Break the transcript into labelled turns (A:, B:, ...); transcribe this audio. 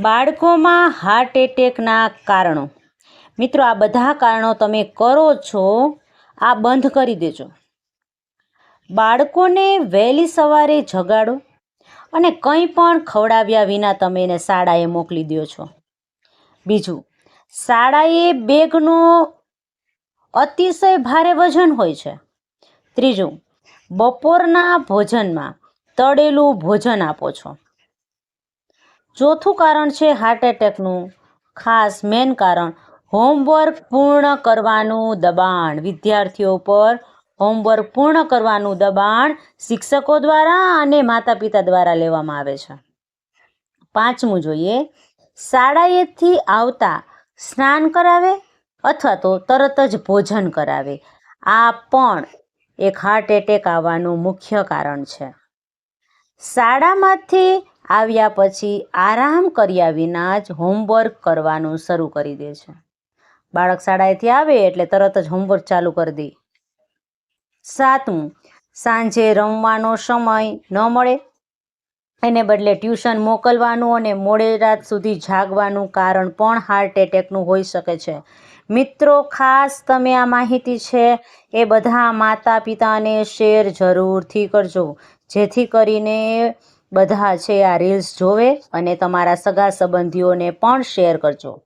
A: બાળકોમાં હાર્ટ એટેકના કારણો. મિત્રો, આ બધા કારણો તમે કરો છો, આ બંધ કરી દેજો. બાળકોને વહેલી સવારે જગાડો અને કંઈ પણ ખવડાવ્યા વિના તમે એને શાળાએ મોકલી દો છો. બીજું, શાળાએ બેગનું અતિશય ભારે વજન હોય છે. ત્રીજું, બપોરના ભોજનમાં તળેલું ભોજન આપો છો. ચોથું કારણ છે હાર્ટ એટેકનું ખાસ મેન કારણ હોમવર્ક પૂર્ણ કરવાનું દબાણ. વિદ્યાર્થીઓ પર હોમવર્ક પૂર્ણ કરવાનું દબાણ શિક્ષકો દ્વારા અને માતા પિતા દ્વારા લેવામાં આવે છે. પાંચમું જોઈએ, શાળાએથી આવતા સ્નાન કરાવે અથવા તો તરત જ ભોજન કરાવે. આ પણ એક હાર્ટ એટેક આવવાનું મુખ્ય કારણ છે. શાળામાંથી આવ્યા પછી આરામ કર્યા વિના જ હોમવર્ક કરવાનું શરૂ કરી દે છે. બાળક શાળાએથી આવે એટલે તરત જ હોમવર્ક ચાલુ કરી દે. સાતમું, સાંજે રમવાનો સમય ન મળે, એને બદલે ટ્યુશન મોકલવાનું અને મોડી રાત સુધી જાગવાનું કારણ પણ હાર્ટ એટેકનું હોઈ શકે છે. મિત્રો, ખાસ તમે આ માહિતી છે એ બધા માતા પિતાને શેર જરૂરથી કરજો, જેથી કરીને બધા છે આ રીલ્સ જોવે, અને તમારા સગા સંબંધીઓને પણ શેર કરજો.